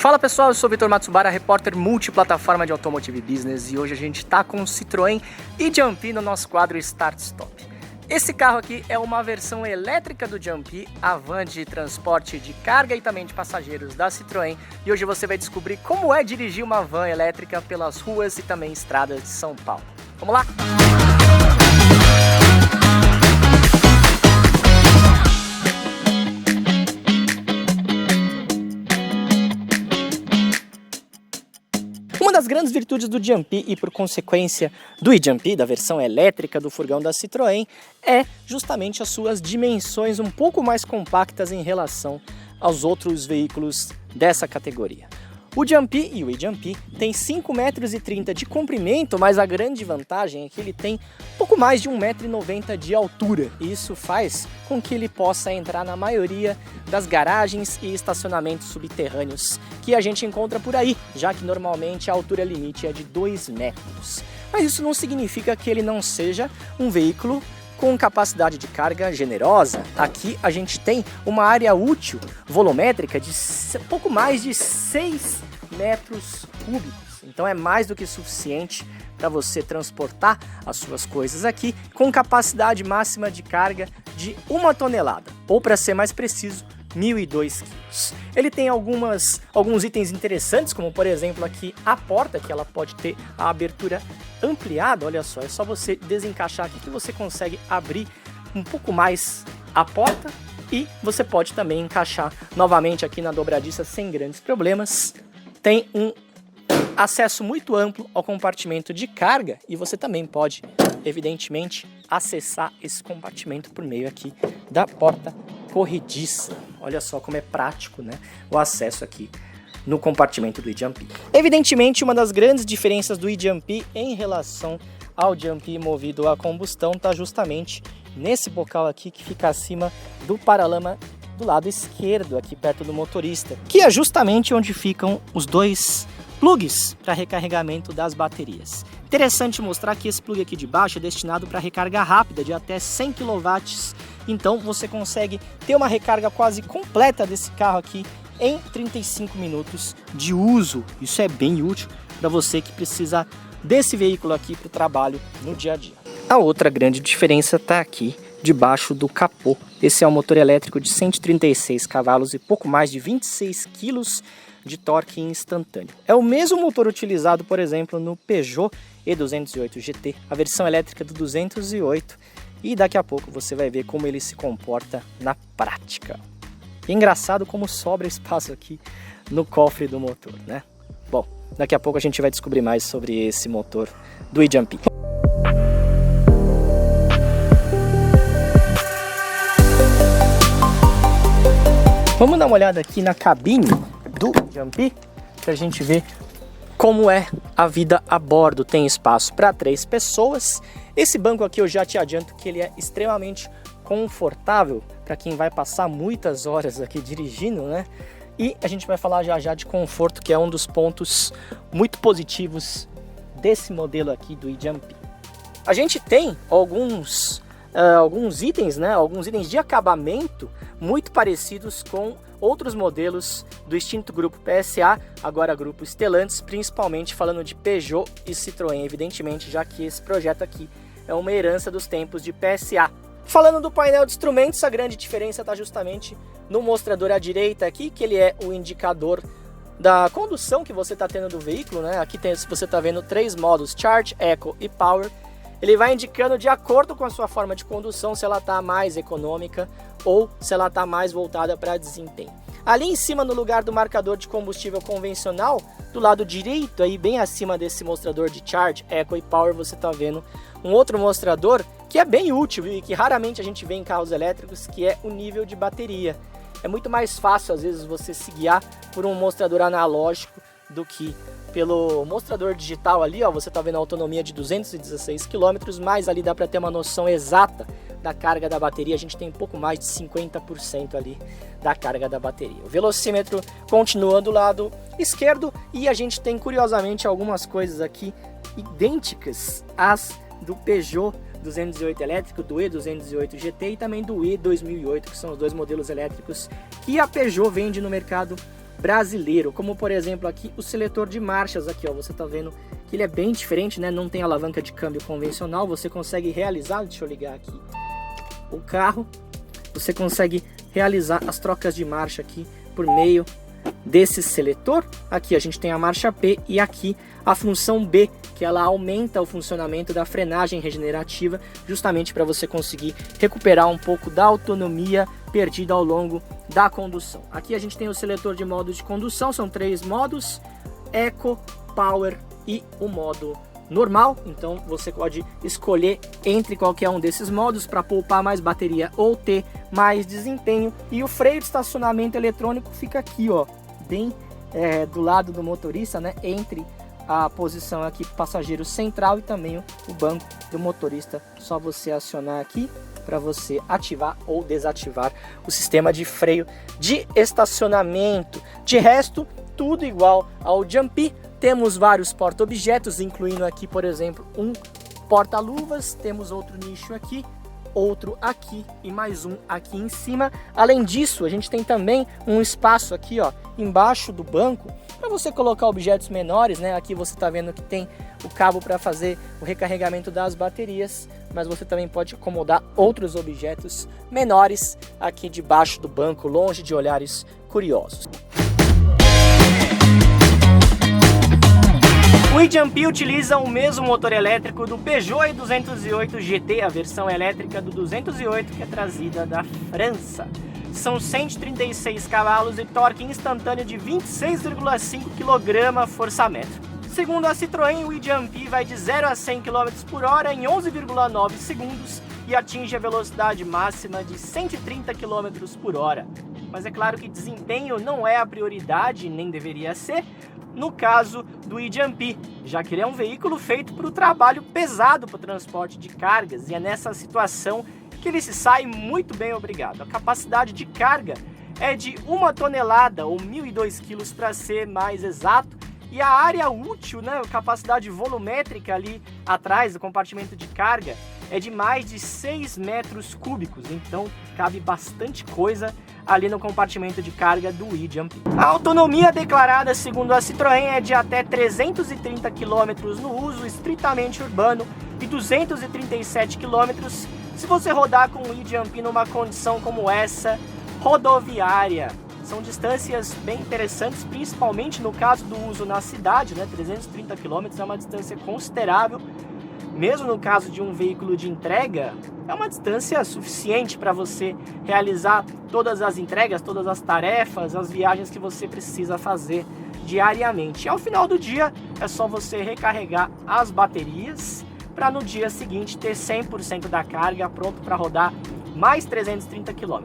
Fala pessoal, eu sou o Vitor Matsubara, repórter multiplataforma de Automotive Business, e hoje a gente está com o Citroën e-Jumpy no nosso quadro Start Stop. Esse carro aqui é uma versão elétrica do Jumpy, a van de transporte de carga e também de passageiros da Citroën, e hoje você vai descobrir como é dirigir uma van elétrica pelas ruas e também estradas de São Paulo. Vamos lá? Uma das grandes virtudes do Jumpy e por consequência do e-Jumpy, da versão elétrica do furgão da Citroën, é justamente as suas dimensões um pouco mais compactas em relação aos outros veículos dessa categoria. O Jumpy e o e-Jumpy tem 5,30 metros de comprimento, mas a grande vantagem é que ele tem pouco mais de 1,90 m de altura. E isso faz com que ele possa entrar na maioria das garagens e estacionamentos subterrâneos que a gente encontra por aí, já que normalmente a altura limite é de 2 metros. Mas isso não significa que ele não seja um veículo com capacidade de carga generosa. Aqui a gente tem uma área útil volumétrica de pouco mais de 6 metros cúbicos. Então é mais do que suficiente para você transportar as suas coisas aqui com capacidade máxima de carga de 1 tonelada, ou para ser mais preciso, 1.002 quilos. Ele tem alguns itens interessantes, como por exemplo aqui a porta, que ela pode ter a abertura ampliada. Olha só, é só você desencaixar aqui que você consegue abrir um pouco mais a porta e você pode também encaixar novamente aqui na dobradiça sem grandes problemas. Tem um acesso muito amplo ao compartimento de carga e você também pode, evidentemente, acessar esse compartimento por meio aqui da porta corrediça. Olha só como é prático, né, o acesso aqui no compartimento do e-Jumpy. Evidentemente, uma das grandes diferenças do e-Jumpy em relação ao Jumpy movido a combustão está justamente nesse bocal aqui que fica acima do paralama do lado esquerdo, aqui perto do motorista, que é justamente onde ficam os dois plugs para recarregamento das baterias. Interessante mostrar que esse plug aqui de baixo é destinado para recarga rápida de até 100 kW, então você consegue ter uma recarga quase completa desse carro aqui em 35 minutos de uso. Isso é bem útil para você que precisa desse veículo aqui para o trabalho no dia a dia. A outra grande diferença está aqui debaixo do capô. Esse é um motor elétrico de 136 cavalos e pouco mais de 26 quilos de torque instantâneo. É o mesmo motor utilizado, por exemplo, no Peugeot E208 GT, a versão elétrica do 208, e daqui a pouco você vai ver como ele se comporta na prática. E é engraçado como sobra espaço aqui no cofre do motor, né? Bom, daqui a pouco a gente vai descobrir mais sobre esse motor do e-Jumpy. Vamos dar uma olhada aqui na cabine do Jumpy para a gente ver como é a vida a bordo. Tem espaço para 3 pessoas. Esse banco aqui eu já te adianto que ele é extremamente confortável para quem vai passar muitas horas aqui dirigindo, né? E a gente vai falar já já de conforto, que é um dos pontos muito positivos desse modelo aqui do e-Jumpy. A gente tem alguns itens, né? Alguns itens de acabamento muito parecidos com outros modelos do extinto grupo PSA, agora grupo Stellantis, principalmente falando de Peugeot e Citroën, evidentemente, já que esse projeto aqui é uma herança dos tempos de PSA. Falando do painel de instrumentos, a grande diferença está justamente no mostrador à direita aqui, que ele é o indicador da condução que você está tendo do veículo, né? Aqui você está vendo 3 modos, Charge, Eco e Power. Ele vai indicando de acordo com a sua forma de condução se ela está mais econômica ou se ela está mais voltada para desempenho. Ali em cima, no lugar do marcador de combustível convencional, do lado direito, aí bem acima desse mostrador de Charge, Eco e Power, você está vendo um outro mostrador que é bem útil e que raramente a gente vê em carros elétricos, que é o nível de bateria. É muito mais fácil, às vezes, você se guiar por um mostrador analógico do que pelo mostrador digital ali, ó, você está vendo a autonomia de 216 km, mas ali dá para ter uma noção exata da carga da bateria. A gente tem um pouco mais de 50% ali da carga da bateria. O velocímetro continua do lado esquerdo e a gente tem, curiosamente, algumas coisas aqui idênticas às do Peugeot 208 elétrico, do E208 GT e também do E2008, que são os dois modelos elétricos que a Peugeot vende no mercado brasileiro, como por exemplo aqui o seletor de marchas aqui, ó, você tá vendo que ele é bem diferente, né? Não tem alavanca de câmbio convencional, você consegue realizar, deixa eu ligar aqui o carro, você consegue realizar as trocas de marcha aqui por meio desse seletor. Aqui a gente tem a marcha P e aqui a função B, que ela aumenta o funcionamento da frenagem regenerativa, justamente para você conseguir recuperar um pouco da autonomia perdida ao longo da condução. Aqui a gente tem o seletor de modo de condução, são 3 modos: Eco, Power e o modo normal. Então você pode escolher entre qualquer um desses modos para poupar mais bateria ou ter mais desempenho. E o freio de estacionamento eletrônico fica aqui, ó, bem do lado do motorista, né, entre a posição aqui passageiro central e também o banco do motorista. Só você acionar aqui para você ativar ou desativar o sistema de freio de estacionamento. De resto, tudo igual ao Jumpy. Temos vários porta-objetos, incluindo aqui, por exemplo, um porta-luvas. Temos outro nicho aqui, outro aqui e mais um aqui em cima. Além disso, a gente tem também um espaço aqui, ó, embaixo do banco para você colocar objetos menores, né? Aqui você está vendo que tem o cabo para fazer o recarregamento das baterias, mas você também pode acomodar outros objetos menores aqui debaixo do banco, longe de olhares curiosos. O Jumpy utiliza o mesmo motor elétrico do Peugeot 208 GT, a versão elétrica do 208 que é trazida da França. São 136 cavalos e torque instantâneo de 26,5 kgfm. Segundo a Citroën, o Jumpy vai de 0 a 100 km por hora em 11,9 segundos e atinge a velocidade máxima de 130 km por hora. Mas é claro que desempenho não é a prioridade, nem deveria ser, no caso do Jumpy, já que ele é um veículo feito para o trabalho pesado para o transporte de cargas, e é nessa situação que ele se sai muito bem, obrigado. A capacidade de carga é de 1 tonelada ou 1.002 kg para ser mais exato, e a área útil, né, a capacidade volumétrica ali atrás do compartimento de carga é de mais de 6 metros cúbicos, então cabe bastante coisa ali no compartimento de carga do Jumpy. A autonomia declarada segundo a Citroën é de até 330 km no uso estritamente urbano e 237 km se você rodar com o Jumpy numa condição como essa, rodoviária. São distâncias bem interessantes, principalmente no caso do uso na cidade, né? 330 km é uma distância considerável. Mesmo no caso de um veículo de entrega, é uma distância suficiente para você realizar todas as entregas, todas as tarefas, as viagens que você precisa fazer diariamente. E ao final do dia, é só você recarregar as baterias para no dia seguinte ter 100% da carga pronto para rodar mais 330 km.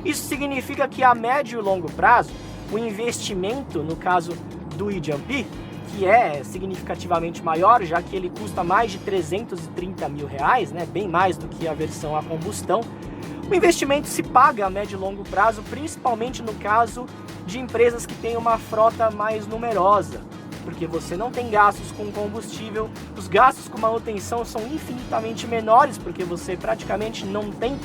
Isso significa que a médio e longo prazo, o investimento, no caso do Jumpy, que é significativamente maior, já que ele custa mais de 330 mil reais, né? Bem mais do que a versão a combustão, o investimento se paga a médio e longo prazo, principalmente no caso de empresas que têm uma frota mais numerosa, porque você não tem gastos com combustível, os gastos com manutenção são infinitamente menores, porque você praticamente não tem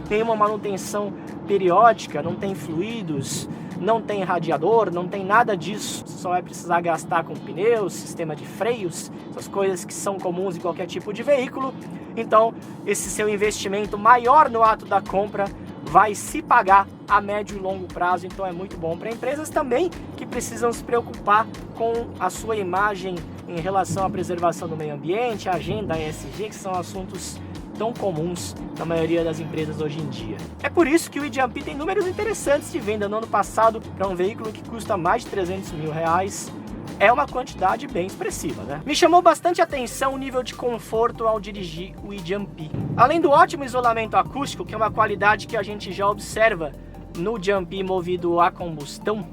nenhuma manutenção periódica, não tem fluidos, não tem radiador, não tem nada disso, só vai precisar gastar com pneus, sistema de freios, essas coisas que são comuns em qualquer tipo de veículo. Então esse seu investimento maior no ato da compra vai se pagar a médio e longo prazo, então é muito bom para empresas também que precisam se preocupar com a sua imagem em relação à preservação do meio ambiente, a agenda ESG, que são assuntos tão comuns na maioria das empresas hoje em dia. É por isso que o Jumpy tem números interessantes de venda no ano passado para um veículo que custa mais de 300 mil reais. É uma quantidade bem expressiva, né? Me chamou bastante atenção o nível de conforto ao dirigir o Jumpy. Além do ótimo isolamento acústico, que é uma qualidade que a gente já observa no Jumpy movido a combustão,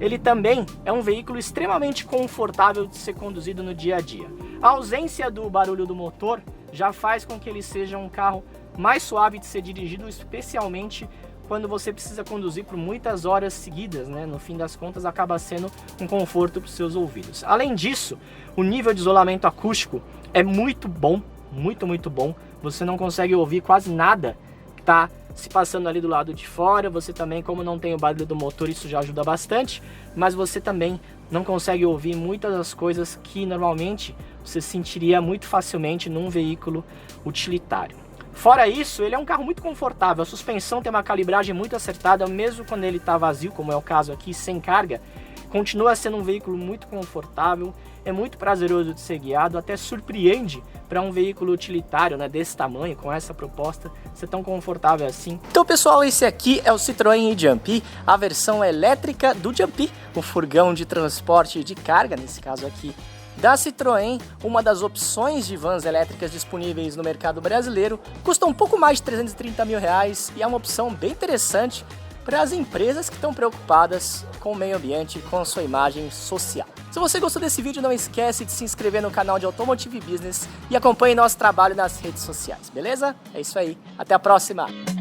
ele também é um veículo extremamente confortável de ser conduzido no dia a dia. A ausência do barulho do motor já faz com que ele seja um carro mais suave de ser dirigido, especialmente quando você precisa conduzir por muitas horas seguidas, né? No fim das contas, acaba sendo um conforto para os seus ouvidos. Além disso, o nível de isolamento acústico é muito bom, muito bom. Você não consegue ouvir quase nada tá se passando ali do lado de fora. Você também, como não tem o barulho do motor, isso já ajuda bastante, mas você também não consegue ouvir muitas das coisas que normalmente você sentiria muito facilmente num veículo utilitário. Fora isso, ele é um carro muito confortável, a suspensão tem uma calibragem muito acertada, mesmo quando ele está vazio, como é o caso aqui, sem carga, continua sendo um veículo muito confortável, é muito prazeroso de ser guiado, até surpreende para um veículo utilitário, né, desse tamanho, com essa proposta, ser tão confortável assim. Então pessoal, esse aqui é o Citroën e-Jumpy, a versão elétrica do Jumpy, o furgão de transporte de carga, nesse caso aqui, da Citroën, uma das opções de vans elétricas disponíveis no mercado brasileiro, custa um pouco mais de 330 mil reais e é uma opção bem interessante para as empresas que estão preocupadas com o meio ambiente e com a sua imagem social. Se você gostou desse vídeo, não esquece de se inscrever no canal de Automotive Business e acompanhe nosso trabalho nas redes sociais, beleza? É isso aí, até a próxima!